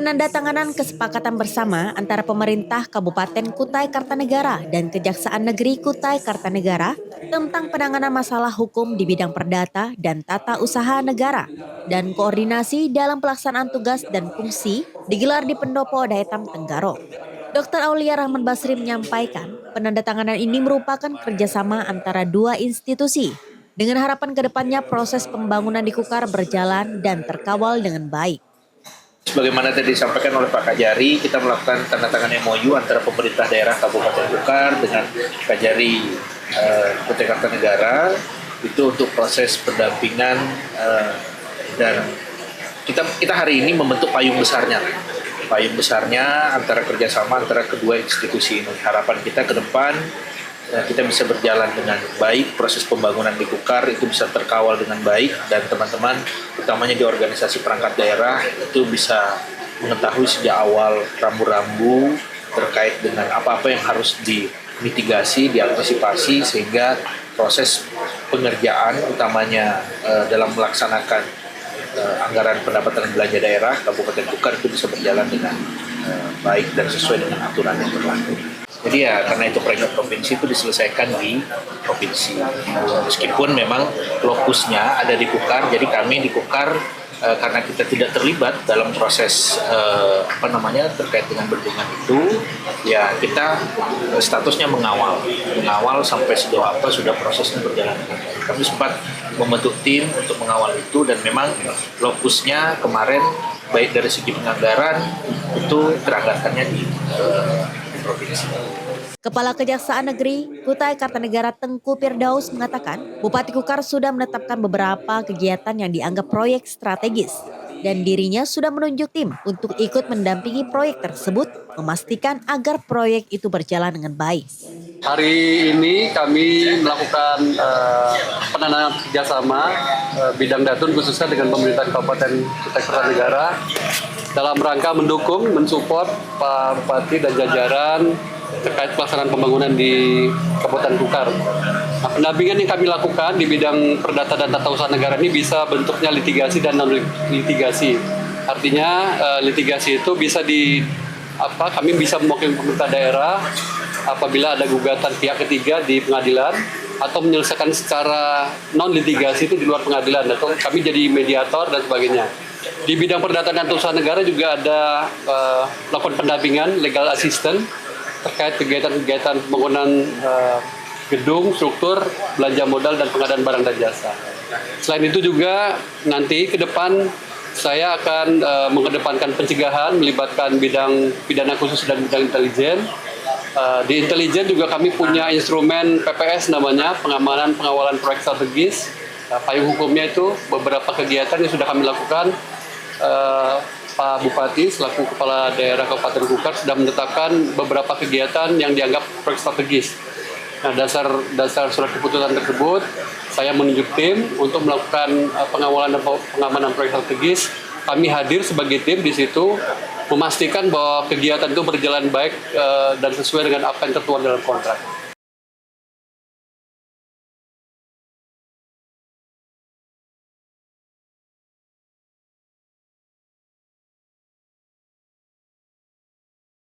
Penandatanganan kesepakatan bersama antara pemerintah Kabupaten Kutai Kartanegara dan Kejaksaan Negeri Kutai Kartanegara tentang penanganan masalah hukum di bidang perdata dan tata usaha negara dan koordinasi dalam pelaksanaan tugas dan fungsi digelar di Pendopo Daetam Tenggaro. Dr. Aulia Rahman Basri menyampaikan penandatanganan ini merupakan kerjasama antara dua institusi dengan harapan kedepannya proses pembangunan di Kukar berjalan dan terkawal dengan baik. Sebagaimana tadi disampaikan oleh Pak Kajari, kita melakukan tanda tangan MOU antara pemerintah daerah Kabupaten Kukar dengan Kajari Kutai Kartanegara itu untuk proses pendampingan dan kita hari ini membentuk payung besarnya antara kerjasama antara kedua institusi ini. Harapan kita ke depan kita bisa berjalan dengan baik, proses pembangunan di Kukar itu bisa terkawal dengan baik dan teman-teman utamanya di organisasi perangkat daerah itu bisa mengetahui sejak awal rambu-rambu terkait dengan apa-apa yang harus dimitigasi, diantisipasi sehingga proses pengerjaan utamanya dalam melaksanakan anggaran pendapatan belanja daerah Kabupaten Kukar itu bisa berjalan dengan baik dan sesuai dengan aturan yang berlaku. Jadi ya karena itu proyek provinsi itu diselesaikan di provinsi. Meskipun memang lokusnya ada di Kukar, jadi kami di Kukar karena kita tidak terlibat dalam proses terkait dengan bendungan itu, ya kita statusnya mengawal sampai sejauh apa sudah prosesnya berjalan. Kami sempat membentuk tim untuk mengawal itu dan memang lokusnya kemarin baik dari segi penganggaran itu teranggarkannya di provinsi. Kepala Kejaksaan Negeri Kutai Kartanegara Tengku Firdaus mengatakan Bupati Kukar sudah menetapkan beberapa kegiatan yang dianggap proyek strategis dan dirinya sudah menunjuk tim untuk ikut mendampingi proyek tersebut memastikan agar proyek itu berjalan dengan baik. Hari ini kami melakukan penandatanganan kerjasama bidang datun khususnya dengan pemerintah Kabupaten Kutai Kartanegara dalam rangka mendukung, mensupport Pak Bupati dan jajaran terkait pelaksanaan pembangunan di Kabupaten Kukar. Nah, pendampingan yang kami lakukan di bidang perdata dan tata usaha negara ini bisa bentuknya litigasi dan non-litigasi. Artinya litigasi itu bisa kami bisa mewakili pemerintah daerah apabila ada gugatan pihak ketiga di pengadilan atau menyelesaikan secara non-litigasi itu di luar pengadilan atau kami jadi mediator dan sebagainya. Di bidang perdata dan tata usaha negara juga ada melakukan pendampingan legal assistant terkait kegiatan-kegiatan pembangunan gedung, struktur, belanja modal, dan pengadaan barang dan jasa. Selain itu juga nanti ke depan saya akan mengedepankan pencegahan melibatkan bidang pidana khusus dan bidang intelijen. Di intelijen juga kami punya instrumen PPS namanya, pengamanan pengawalan proyek strategis. Payung hukumnya itu beberapa kegiatan yang sudah kami lakukan. Pak Bupati selaku Kepala Daerah Kabupaten Kukar sudah menetapkan beberapa kegiatan yang dianggap proyek strategis. Nah, dasar surat keputusan tersebut, saya menunjuk tim untuk melakukan pengawalan dan pengamanan proyek strategis. Kami hadir sebagai tim di situ, memastikan bahwa kegiatan itu berjalan baik dan sesuai dengan apa yang tertuang dalam kontrak.